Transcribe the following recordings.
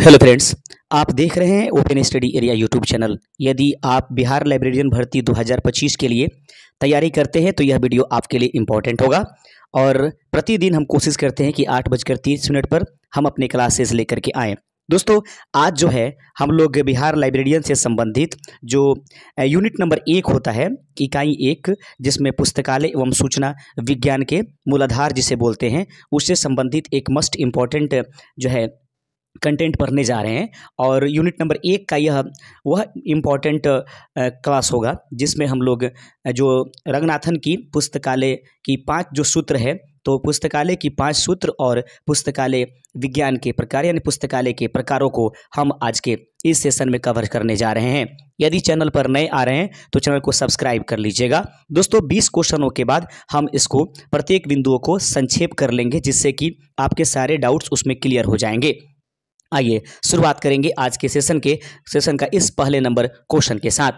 Hello friends, आप देख रहे हैं open study area YouTube channel. यदि आप बिहार लाइब्रेरियन भर्ती 2025 के लिए तैयारी करते हैं तो यह वीडियो आपके लिए इम्पोर्टेंट होगा। और प्रतिदिन हम कोशिश करते हैं कि 8:30 पर हम अपने क्लासेस लेकर के आएँ। दोस्तों, आज जो है हम लोग बिहार लाइब्रेरियन से संबंधित जो यूनिट नंबर 1 होता है, इकाई 1, जिसमें पुस्तकालय एवं सूचना विज्ञान के मूलाधार जिसे बोलते हैं, उससे संबंधित एक मस्ट इम्पॉर्टेंट जो है कंटेंट पढ़ने जा रहे हैं। और यूनिट नंबर 1 का यह वह इम्पॉर्टेंट क्लास होगा जिसमें हम लोग जो रंगनाथन की पुस्तकालय की 5 जो सूत्र है, तो पुस्तकालय की 5 सूत्र और पुस्तकालय विज्ञान के प्रकार यानी पुस्तकालय के प्रकारों को हम आज के इस सेशन में कवर करने जा रहे हैं। यदि चैनल पर नए आ रहे हैं तो चैनल को सब्सक्राइब कर लीजिएगा। दोस्तों, 20 क्वेश्चनों के बाद हम इसको प्रत्येक बिंदुओं को संक्षेप कर लेंगे जिससे कि आपके सारे डाउट्स उसमें क्लियर हो जाएंगे। आइए शुरुआत करेंगे आज के सेशन का इस पहले नंबर क्वेश्चन के साथ।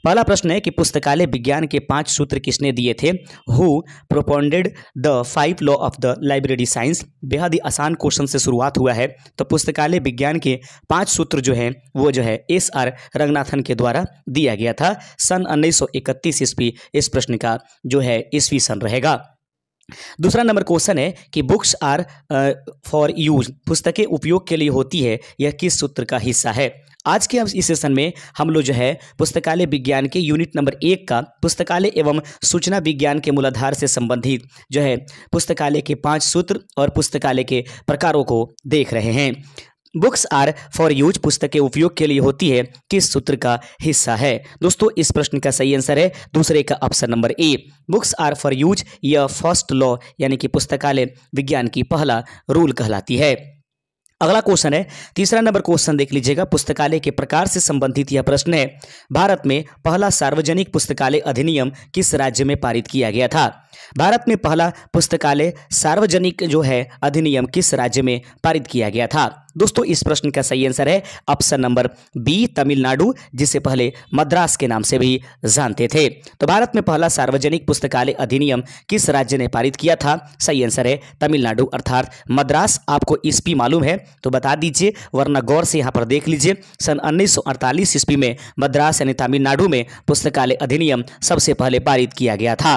पहला प्रश्न है कि पुस्तकालय विज्ञान के 5 सूत्र किसने दिए थे? Who propounded the 5 law of the library science. बेहद ही आसान क्वेश्चन से शुरुआत हुआ है। तो पुस्तकालय विज्ञान के 5 सूत्र जो हैं वो जो है SR रंगनाथन के द्वारा दिया गया था। सन 1931 ईस्वी इस प्रश्न का जो है ईस्वी सन रहेगा। दूसरा नंबर क्वेश्चन है कि बुक्स आर फॉर यूज, पुस्तकें उपयोग के लिए होती है, यह किस सूत्र का हिस्सा है? आज के इस सेशन में हम लोग जो है पुस्तकालय विज्ञान के यूनिट नंबर 1 का पुस्तकालय एवं सूचना विज्ञान के मूलाधार से संबंधित जो है पुस्तकालय के 5 सूत्र और पुस्तकालय के प्रकारों को देख रहे हैं। बुक्स आर फॉर यूज, पुस्तकें उपयोग के लिए होती है, किस सूत्र का हिस्सा है? दोस्तों, इस प्रश्न का सही आंसर है दूसरे का option number A. Books are for use यह फर्स्ट लॉ यानी कि पुस्तकालय विज्ञान की पहला रूल कहलाती है। अगला क्वेश्चन है, तीसरा नंबर क्वेश्चन देख लीजिएगा। पुस्तकालय के प्रकार से संबंधित यह प्रश्न है। भारत में पहला सार्वजनिक पुस्तकालय अधिनियम किस राज्य में पारित किया गया था? भारत में पहला पुस्तकालय सार्वजनिक जो है अधिनियम किस राज्य में पारित किया गया था? दोस्तों, इस प्रश्न का सही आंसर है ऑप्शन नंबर बी, तमिलनाडु, जिसे पहले मद्रास के नाम से भी जानते थे। तो भारत में पहला सार्वजनिक पुस्तकालय अधिनियम किस राज्य ने पारित किया था? सही आंसर है तमिलनाडु अर्थात मद्रास। आपको ईस्वी मालूम है तो बता दीजिए, वरना गौर से यहाँ पर देख लीजिए। सन 1948 ईस्वी में मद्रास यानी तमिलनाडु में पुस्तकालय अधिनियम सबसे पहले पारित किया गया था।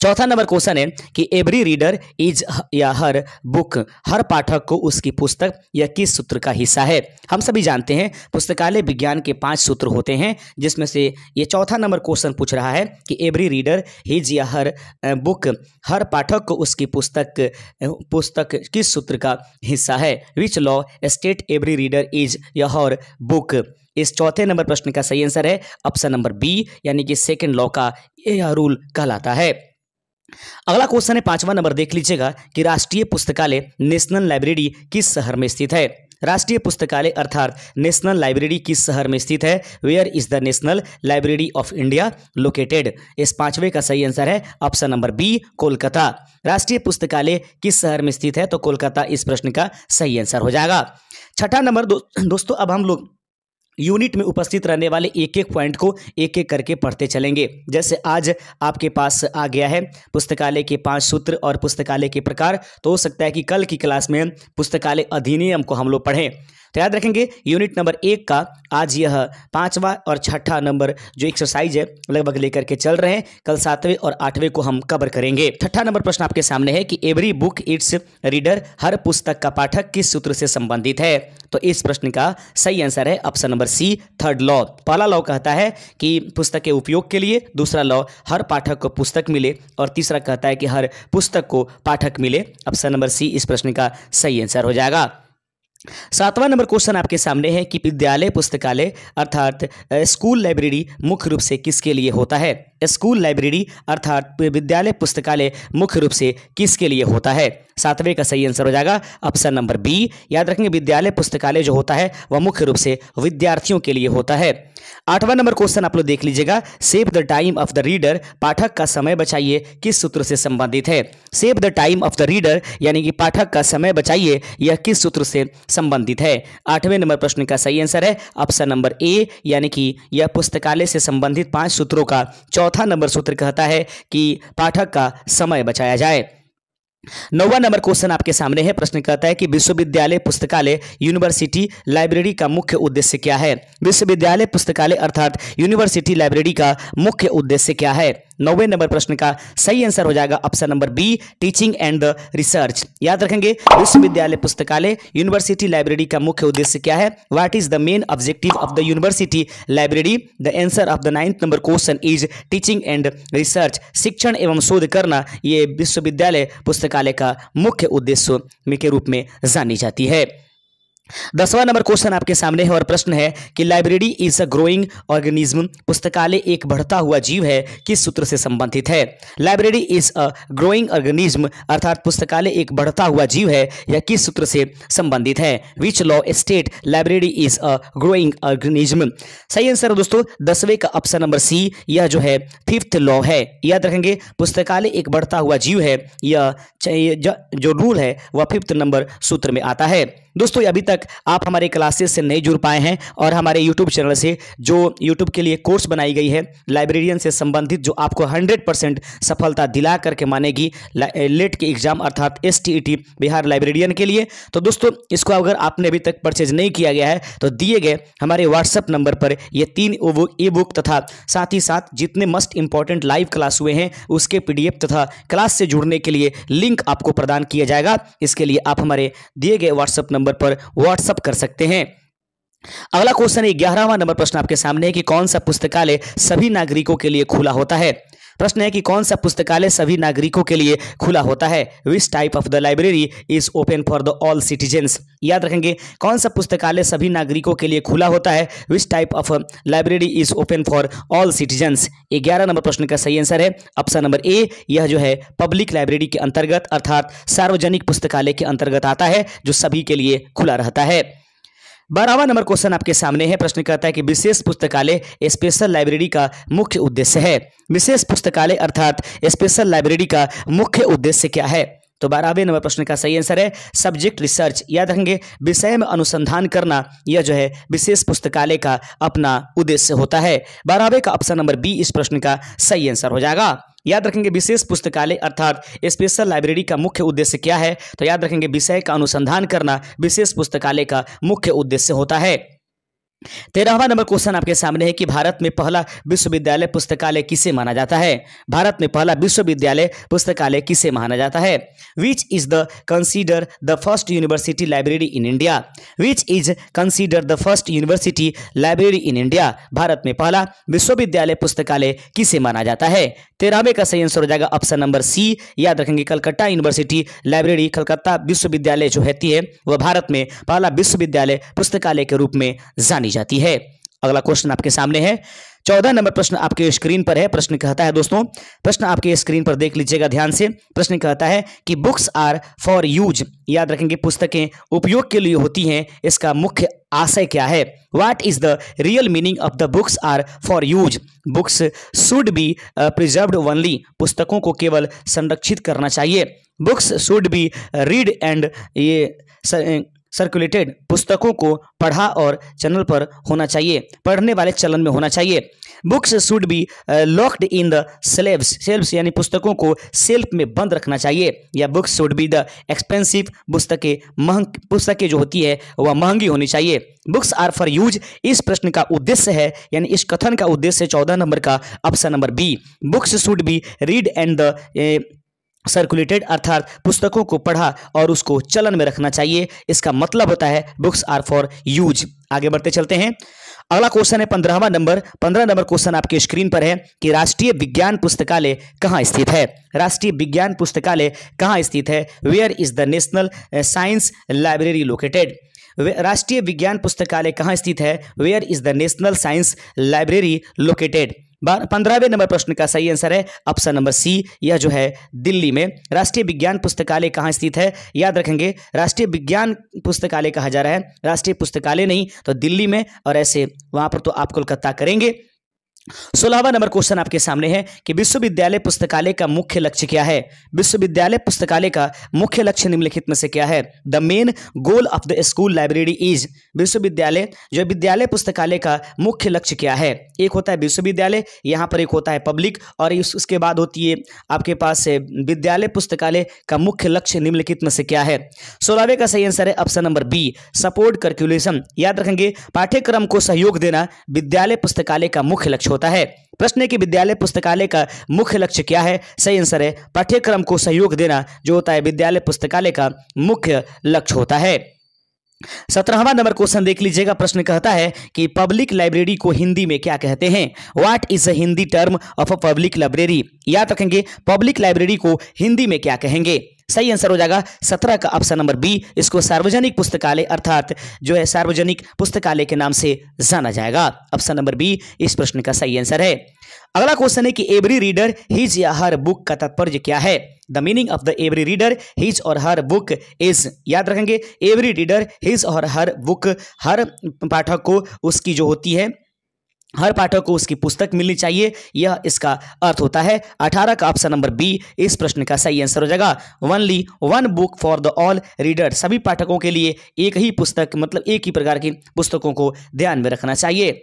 चौथा नंबर क्वेश्चन है कि एवरी रीडर इज या हर बुक, हर पाठक को उसकी पुस्तक, यह किस सूत्र का हिस्सा है? हम सभी जानते हैं पुस्तकालय विज्ञान के 5 सूत्र होते हैं, जिसमें से ये चौथा नंबर क्वेश्चन पूछ रहा है कि एवरी रीडर इज या हर बुक, हर पाठक को उसकी पुस्तक किस सूत्र का हिस्सा है? Which law state every reader is या हर बुक? इस चौथे नंबर प्रश्न का सही आंसर है ऑप्शन नंबर बी यानी कि सेकंड लॉ का यह रूल कहलाता है। अगला क्वेश्चन है 5वां नंबर देख लीजिएगा कि राष्ट्रीय पुस्तकालय नेशनल लाइब्रेरी किस शहर में स्थित है? राष्ट्रीय पुस्तकालय अर्थात नेशनल लाइब्रेरी किस शहर में स्थित है? Where is the national library of India located? इस 5वें का सही आंसर है ऑप्शन नंबर बी, कोलकाता। राष्ट्रीय पुस्तकालय किस शहर में स्थित है? तो कोलकाता इस प्रश्न का सही आंसर हो जाएगा। छठा नंबर दोस्तों, अब हम लोग यूनिट में उपस्थित रहने वाले एक एक पॉइंट को एक एक करके पढ़ते चलेंगे। जैसे आज आपके पास आ गया है पुस्तकालय के 5 सूत्र और पुस्तकालय के प्रकार, तो हो सकता है कि कल की क्लास में पुस्तकालय अधिनियम को हम लोग पढ़ें। तो याद रखेंगे यूनिट नंबर 1 का आज यह 5वां और 6ठा नंबर जो एक्सरसाइज है लगभग लेकर के चल रहे हैं। कल 7वें और 8वें को हम कवर करेंगे। 6ठा नंबर प्रश्न आपके सामने है कि एवरी बुक इट्स रीडर, हर पुस्तक का पाठक किस सूत्र से संबंधित है? तो इस प्रश्न का सही आंसर है option number C, third law. पहला लॉ कहता है कि पुस्तक के उपयोग के लिए, दूसरा लॉ हर पाठक को पुस्तक मिले, और तीसरा कहता है कि हर पुस्तक को पाठक मिले। ऑप्शन नंबर सी इस प्रश्न का सही आंसर हो जाएगा। 7वां नंबर क्वेश्चन आपके सामने है कि विद्यालय पुस्तकालय अर्थात स्कूल लाइब्रेरी मुख्य रूप से किसके लिए होता है? स्कूल लाइब्रेरी अर्थात विद्यालय पुस्तकालय मुख्य रूप से किसके लिए होता है? 7वें का सही आंसर हो जाएगा ऑप्शन नंबर बी। याद रखेंगे विद्यालय पुस्तकालय जो होता है वह मुख्य रूप से विद्यार्थियों के लिए होता है। 8वां नंबर क्वेश्चन आप लोग देख लीजिएगा। Save the time of the reader, पाठक का समय बचाइए, किस सूत्र से संबंधित है? Save the time of the reader यानी कि पाठक का समय बचाइए, यह किस सूत्र से संबंधित है? 8वें नंबर प्रश्न का सही आंसर है ऑप्शन नंबर ए, यानी कि यह पुस्तकालय से संबंधित 5 सूत्रों का चौथा नंबर सूत्र कहता है कि पाठक का समय बचाया जाए। 9वां नंबर क्वेश्चन आपके सामने है। प्रश्न कहता है कि विश्वविद्यालय पुस्तकालय यूनिवर्सिटी लाइब्रेरी का मुख्य उद्देश्य क्या है। विश्वविद्यालय पुस्तकालय अर्थात यूनिवर्सिटी लाइब्रेरी का मुख्य उद्देश्य क्या है। 9वें नंबर प्रश्न का सही आंसर हो जाएगा option number B, teaching and the research. याद रखेंगे, विश्वविद्यालय पुस्तकालय यूनिवर्सिटी लाइब्रेरी का मुख्य उद्देश्य क्या है। What is the main objective of the university library. The answer of the 9th number question is teaching and research. शिक्षण एवं शोध करना ये विश्वविद्यालय पुस्तकालय का मुख्य उद्देश्य के रूप में जानी जाती है। 10वां नंबर क्वेश्चन आपके सामने है और प्रश्न है कि library is a growing organism. पुस्तकालय एक बढ़ता हुआ जीव है, किस सूत्र से संबंधित है। Library is a growing organism अर्थात पुस्तकालय एक बढ़ता हुआ जीव है, यह किस सूत्र से संबंधित है। Which law state library is a growing organism. सही आंसर दोस्तों 10वें का ऑप्शन नंबर सी, यह जो है 5th लॉ है। याद रखेंगे, पुस्तकालय एक बढ़ता हुआ जीव है, यह जो रूल है वह 5th नंबर सूत्र में आता है। दोस्तों अभी तक आप हमारे क्लासेस से नहीं जुड़ पाए हैं और हमारे YouTube चैनल से जो YouTube के लिए कोर्स बनाई गई है लाइब्रेरियन से संबंधित, जो आपको 100% सफलता दिला करके मानेगी लेट के एग्जाम अर्थात STET बिहार लाइब्रेरियन के लिए। तो दोस्तों इसको अगर आपने अभी तक परचेज नहीं किया गया है तो दिए गए हमारे व्हाट्सएप नंबर पर ये 3 ई बुक तथा साथ ही साथ जितने मस्ट इंपॉर्टेंट लाइव क्लास हुए हैं उसके PDF तथा क्लास से जुड़ने के लिए लिंक आपको प्रदान किया जाएगा। इसके लिए आप हमारे दिए गए व्हाट्सएप नंबर पर व्हाट्सएप कर सकते हैं। अगला क्वेश्चन 11वां नंबर प्रश्न आपके सामने है कि कौन सा पुस्तकालय सभी नागरिकों के लिए खुला होता है। प्रश्न है कि कौन सा पुस्तकालय सभी नागरिकों के लिए खुला होता है। Which type of the library is open for the all citizens. याद रखेंगे, कौन सा पुस्तकालय सभी नागरिकों के लिए खुला होता है। Which type of library is open for all citizens. 11 number प्रश्न का सही आंसर है ऑप्शन नंबर ए, यह जो है पब्लिक लाइब्रेरी के अंतर्गत अर्थात सार्वजनिक पुस्तकालय के अंतर्गत आता है, जो सभी के लिए खुला रहता है। 12वां नंबर क्वेश्चन आपके सामने है। प्रश्न कहता है कि विशेष पुस्तकालय स्पेशल लाइब्रेरी का मुख्य उद्देश्य है। विशेष पुस्तकालय अर्थात स्पेशल लाइब्रेरी का मुख्य उद्देश्य क्या है। तो 12वें नंबर प्रश्न का सही आंसर है सब्जेक्ट रिसर्च। याद रखेंगे, विषय में अनुसंधान करना यह जो है विशेष पुस्तकालय का अपना उद्देश्य होता है। 12वें का ऑप्शन नंबर बी इस प्रश्न का सही आंसर हो जाएगा। याद रखेंगे, विशेष पुस्तकालय अर्थात स्पेशल लाइब्रेरी का मुख्य उद्देश्य क्या है। तो याद रखेंगे, विषय का अनुसंधान करना विशेष पुस्तकालय का मुख्य उद्देश्य होता है। 13वां नंबर क्वेश्चन आपके सामने है कि भारत में पहला विश्वविद्यालय पुस्तकालय किसे माना जाता है। भारत में पहला विश्वविद्यालय पुस्तकालय किसे माना जाता है। Which is the consider the first university library in India. Which is consider the first university library in India. Bharat में पहला विश्वविद्यालय पुस्तकालय किसे माना जाता है। 13वें का सही आंसर हो जाएगा ऑप्शन नंबर सी। याद रखेंगे, कलकत्ता यूनिवर्सिटी लाइब्रेरी कलकत्ता विश्वविद्यालय जो रहती है वह भारत में पहला विश्वविद्यालय पुस्तकालय के रूप में जानी जाती है। अगला क्वेश्चन आपके सामने है। 14 नंबर प्रश्न आपके स्क्रीन पर है। प्रश्न कहता है दोस्तों, प्रश्न आपके स्क्रीन पर देख लीजिएगा ध्यान से। प्रश्न कहता है कि बुक्स आर फॉर यूज। याद रखेंगे, पुस्तकें उपयोग के लिए होती हैं, इसका मुख्य आशय क्या है। What is the real meaning of the books are for use. Books should be preserved only. पुस्तकों को केवल संरक्षित करना चाहिए। Books should be read and circulated. पुस्तकों को पढ़ा और चैनल पर होना चाहिए, पढ़ने वाले चलन में होना चाहिए। Books should B locked in the shelves यानी पुस्तकों को शेल्फ में बंद रखना चाहिए। या books should be the expensive. पुस्तकें जो होती है वह महंगी होनी चाहिए। बुक्स आर फॉर यूज इस प्रश्न का उद्देश्य है, यानी इस कथन का उद्देश्य 14 नंबर का option number B. Books should be read and the circulated अर्थात पुस्तकों को पढ़ा और उसको चलन में रखना चाहिए, इसका मतलब होता है बुक्स आर फॉर यूज। आगे बढ़ते चलते हैं। अगला क्वेश्चन है 15वां नंबर। 15 नंबर क्वेश्चन आपके स्क्रीन पर है कि राष्ट्रीय विज्ञान पुस्तकालय कहाँ स्थित है। राष्ट्रीय विज्ञान पुस्तकालय कहाँ स्थित है। Where is the national science library located. राष्ट्रीय विज्ञान पुस्तकालय कहाँ स्थित है। Where is the national science library located. 15वें नंबर प्रश्न का सही आंसर है ऑप्शन नंबर सी। यह जो है दिल्ली में राष्ट्रीय विज्ञान पुस्तकालय कहाँ स्थित है। याद रखेंगे, राष्ट्रीय विज्ञान पुस्तकालय कहा जा रहा है, राष्ट्रीय पुस्तकालय नहीं तो दिल्ली में, और ऐसे वहां पर तो आप कोलकाता करेंगे। 16वां नंबर क्वेश्चन आपके सामने है कि विश्वविद्यालय पुस्तकालय का मुख्य लक्ष्य क्या है। विश्वविद्यालय पुस्तकालय का मुख्य लक्ष्य निम्नलिखित में से क्या है। The main goal of the school library is, विश्वविद्यालय जो विद्यालय पुस्तकालय का मुख्य लक्ष्य क्या है। एक होता है विश्वविद्यालय, यहाँ पर एक होता है पब्लिक, और उसके बाद होती है आपके पास विद्यालय पुस्तकालय का मुख्य लक्ष्य निम्नलिखित में से क्या है। 16वें का सही आंसर है option number B, support curriculum. याद रखेंगे, पाठ्यक्रम को सहयोग देना विद्यालय पुस्तकालय का मुख्य लक्ष्य होता है। प्रश्न है कि विद्यालय पुस्तकालय का मुख्य लक्ष्य क्या है। सही आंसर है पाठ्यक्रम को सहयोग देना जो होता है विद्यालय पुस्तकालय का मुख्य लक्ष्य होता है। 17वां नंबर क्वेश्चन देख लीजिएगा। प्रश्न कहता है कि पब्लिक लाइब्रेरी को हिंदी में क्या कहते हैं। What is a Hindi term of a public library. याद रखेंगे, पब्लिक लाइब्रेरी को हिंदी में क्या कहेंगे। सही आंसर हो जाएगा 17 का ऑप्शन नंबर बी, इसको सार्वजनिक पुस्तकालय अर्थात जो है सार्वजनिक पुस्तकालय के नाम से जाना जाएगा। ऑप्शन नंबर बी इस प्रश्न का सही आंसर है। अगला क्वेश्चन है कि एवरी रीडर हिज या हर बुक का तात्पर्य क्या है। The meaning of the every reader his और हर बुक इज। याद रखेंगे, एवरी रीडर हिज और हर बुक, हर पाठक को उसकी जो होती है, हर पाठक को उसकी पुस्तक मिलनी चाहिए, यह इसका अर्थ होता है। 18 का ऑप्शन नंबर बी इस प्रश्न का सही आंसर हो जाएगा। Only one book for the all reader, सभी पाठकों के लिए एक ही पुस्तक, मतलब एक ही प्रकार की पुस्तकों को ध्यान में रखना चाहिए।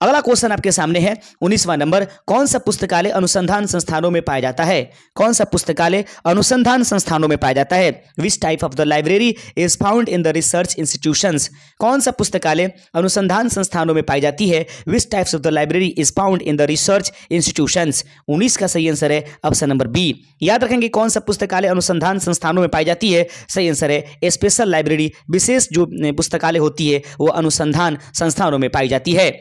अगला क्वेश्चन आपके सामने है 19वां नंबर, कौन सा पुस्तकालय अनुसंधान संस्थानों में पाया जाता है। कौन सा पुस्तकालय अनुसंधान संस्थानों में पाया जाता है। Which type of the library is found in the research institutions. कौन सा पुस्तकालय अनुसंधान संस्थानों में पाई जाती है। Which types of the library is found in the research institutions. 19 का सही आंसर है ऑप्शन नंबर बी। याद रखेंगे, कौन सा पुस्तकालय अनुसंधान संस्थानों में पाई जाती है। सही आंसर है स्पेशल लाइब्रेरी, विशेष जो पुस्तकालय होती है वो अनुसंधान संस्थानों में पाई जाती है।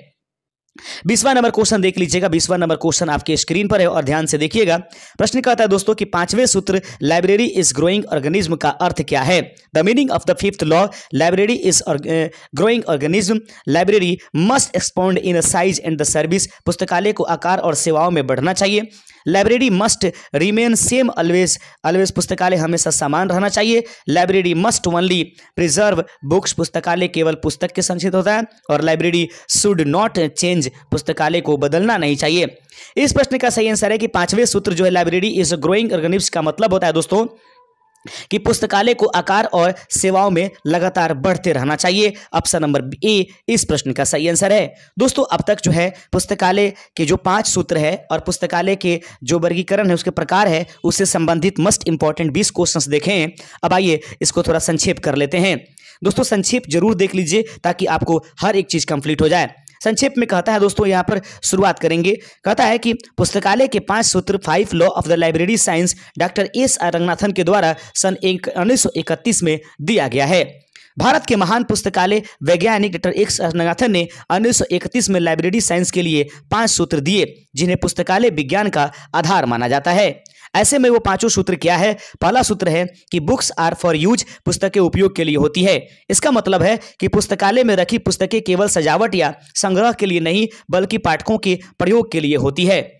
20वां नंबर क्वेश्चन देख लीजिएगा। 20वां नंबर क्वेश्चन आपके स्क्रीन पर है और ध्यान से देखिएगा। प्रश्न कहता है दोस्तों कि 5वें सूत्र लाइब्रेरी इज ग्रोइंग ऑर्गेनिज्म का अर्थ क्या है। The meaning of the 5th law library is growing organism, library must expound in size and the service, पुस्तकालय को आकार और सेवाओं में बढ़ना चाहिए। Library must remain same always, always पुस्तकालय हमेशा समान रहना चाहिए। Library must only preserve books, पुस्तकालय केवल पुस्तक के संचित होता है। और लाइब्रेरी शुड नॉट चेंज, पुस्तकालय को बदलना नहीं चाहिए। इस प्रश्न का सही आंसर है कि 5वें सूत्र जो है लाइब्रेरी इज ग्रोइंग ऑर्गेनिज्म का मतलब होता है दोस्तों कि पुस्तकालय को आकार और सेवाओं में लगातार बढ़ते रहना चाहिए। ऑप्शन नंबर ए इस प्रश्न का सही आंसर है। दोस्तों अब तक जो है पुस्तकालय के जो 5 सूत्र है और पुस्तकालय के जो वर्गीकरण है उसके प्रकार है उससे संबंधित मस्ट इंपॉर्टेंट 20 क्वेश्चंस देखे हैं। अब आइए इसको थोड़ा संक्षेप कर लेते हैं। दोस्तों संक्षेप जरूर देख लीजिए ताकि आपको हर एक चीज कंप्लीट हो जाए। संक्षेप में कहता है दोस्तों, यहाँ पर शुरुआत करेंगे। कहता है कि पुस्तकालय के 5 सूत्र 5 law of the library science doctor SR. Ranganathan के द्वारा सन 1931 में दिया गया है। भारत के महान पुस्तकालय वैज्ञानिक डॉक्टर एस.आर. रंगनाथन ने 1931 में लाइब्रेरी साइंस के लिए 5 सूत्र दिए जिन्हें पुस्तकालय विज्ञान का आधार माना जाता है। ऐसे में वो 5 सूत्र क्या है। पहला सूत्र है कि बुक्स आर फॉर यूज, पुस्तकें उपयोग के लिए होती है। इसका मतलब है कि पुस्तकालय में रखी पुस्तकें केवल सजावट या संग्रह के लिए नहीं बल्कि पाठकों के प्रयोग के लिए होती है।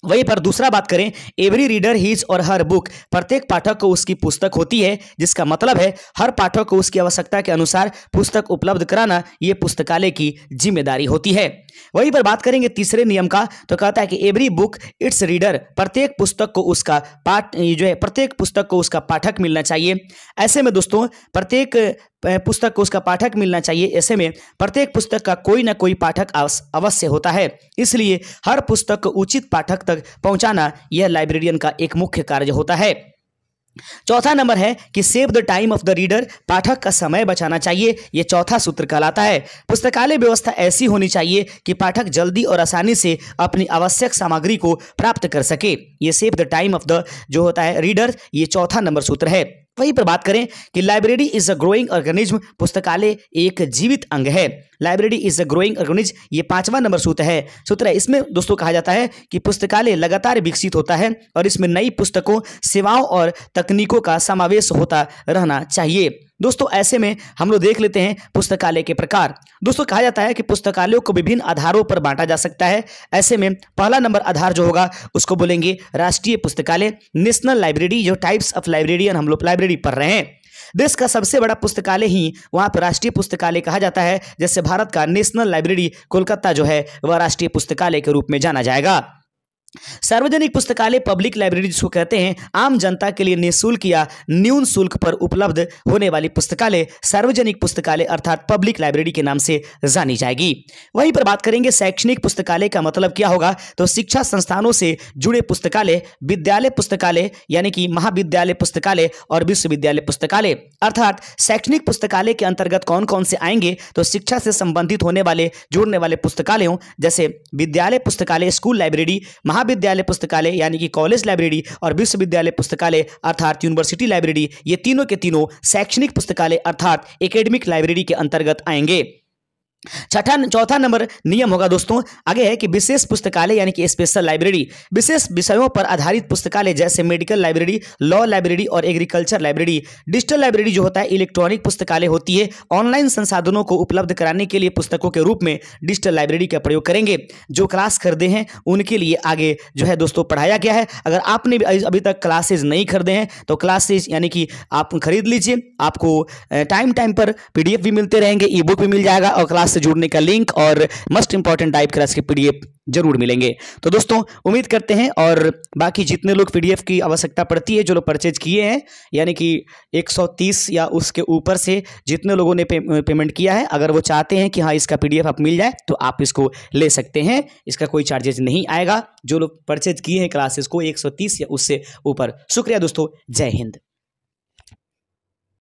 वहीं पर दूसरा बात करें, एवरी रीडर हिज और हर बुक, प्रत्येक पाठक को उसकी पुस्तक होती है, जिसका मतलब है हर पाठक को उसकी आवश्यकता के अनुसार पुस्तक उपलब्ध कराना ये पुस्तकालय की जिम्मेदारी होती है। वहीं पर बात करेंगे तीसरे नियम का, तो कहता है कि एवरी बुक इट्स रीडर, प्रत्येक पुस्तक को उसका प्रत्येक पुस्तक को उसका पाठक मिलना चाहिए। ऐसे में दोस्तों प्रत्येक पुस्तक को उसका पाठक मिलना चाहिए। ऐसे में प्रत्येक पुस्तक का कोई ना कोई पाठक अवश्य होता है, इसलिए हर पुस्तक को उचित पाठक तक पहुंचाना यह लाइब्रेरियन का एक मुख्य कार्य होता है। चौथा नंबर है कि save the time of the reader, पाठक का समय बचाना चाहिए, यह चौथा सूत्र कहलाता है। पुस्तकालय व्यवस्था ऐसी होनी चाहिए कि पाठक जल्दी और आसानी से अपनी आवश्यक सामग्री को प्राप्त कर सके। ये save the time of the जो होता है रीडर, ये चौथा नंबर सूत्र है। वहीं पर बात करें कि library is a growing organism, पुस्तकालय एक जीवित अंग है। Library is a growing organism, ये 5वां नंबर सूत्र है। इसमें दोस्तों कहा जाता है कि पुस्तकालय लगातार विकसित होता है और इसमें नई पुस्तकों, सेवाओं और तकनीकों का समावेश होता रहना चाहिए। दोस्तों ऐसे में हम लोग देख लेते हैं पुस्तकालय के प्रकार। दोस्तों कहा जाता है कि पुस्तकालयों को विभिन्न आधारों पर बांटा जा सकता है। ऐसे में पहला नंबर आधार जो होगा उसको बोलेंगे राष्ट्रीय पुस्तकालय, नेशनल लाइब्रेरी, जो टाइप्स ऑफ लाइब्रेरियन हम लोग लाइब्रेरी पढ़ रहे हैं। देश का सबसे बड़ा पुस्तकालय ही वहाँ पर राष्ट्रीय पुस्तकालय कहा जाता है। जैसे भारत का नेशनल लाइब्रेरी कोलकाता जो है वह राष्ट्रीय पुस्तकालय के रूप में जाना जाएगा। सार्वजनिक पुस्तकालय पब्लिक लाइब्रेरी जिसको कहते हैं, आम जनता के लिए निःशुल्क या न्यून शुल्क पर उपलब्ध होने वाली पुस्तकालय सार्वजनिक पुस्तकालय अर्थात पब्लिक लाइब्रेरी के नाम से जानी जाएगी। वहीं पर बात करेंगे शैक्षणिक पुस्तकालय का मतलब क्या होगा, तो शिक्षा संस्थानों से जुड़े पुस्तकालय, विद्यालय पुस्तकालय यानी कि महाविद्यालय पुस्तकालय और विश्वविद्यालय पुस्तकालय। अर्थात शैक्षणिक पुस्तकालय के अंतर्गत कौन कौन से आएंगे, तो शिक्षा से संबंधित होने वाले जुड़ने वाले पुस्तकालयों जैसे विद्यालय पुस्तकालय स्कूल लाइब्रेरी, महाविद्यालय पुस्तकालय यानी कि कॉलेज लाइब्रेरी और विश्वविद्यालय पुस्तकालय अर्थात यूनिवर्सिटी लाइब्रेरी, ये तीनों के तीनों शैक्षणिक पुस्तकालय अर्थात एकेडमिक लाइब्रेरी के अंतर्गत आएंगे। चौथा नंबर नियम होगा दोस्तों आगे है कि विशेष पुस्तकालय यानी कि स्पेशल लाइब्रेरी, विशेष विषयों पर आधारित पुस्तकालय जैसे मेडिकल लाइब्रेरी, लॉ लाइब्रेरी और एग्रीकल्चर लाइब्रेरी। डिजिटल लाइब्रेरी जो होता है इलेक्ट्रॉनिक पुस्तकालय होती है, ऑनलाइन संसाधनों को उपलब्ध कराने के लिए पुस्तकों के रूप में डिजिटल लाइब्रेरी का प्रयोग करेंगे। जो क्लास खरीदे हैं उनके लिए आगे जो है दोस्तों पढ़ाया गया है। अगर आपने अभी तक क्लासेज नहीं खरीदे हैं तो क्लासेज यानी कि आप खरीद लीजिए, आपको टाइम पर PDF भी मिलते रहेंगे, ई बुक भी मिल जाएगा और क्लास से जुड़ने का लिंक और मोस्ट इंपॉर्टेंट टाइप क्लास के PDF जरूर मिलेंगे। तो दोस्तों उम्मीद करते हैं, और बाकी जितने लोग PDF की आवश्यकता पड़ती है जो लोग परचेज किए हैं यानी कि 130 या उसके ऊपर से जितने लोगों ने पेमेंट किया है, अगर वो चाहते हैं कि हाँ इसका PDF आप मिल जाए तो आप इसको ले सकते हैं, इसका कोई चार्जेस नहीं आएगा। जो लोग परचेज किए हैं क्लासेस को 130 या उससे ऊपर। शुक्रिया दोस्तों, जय हिंद।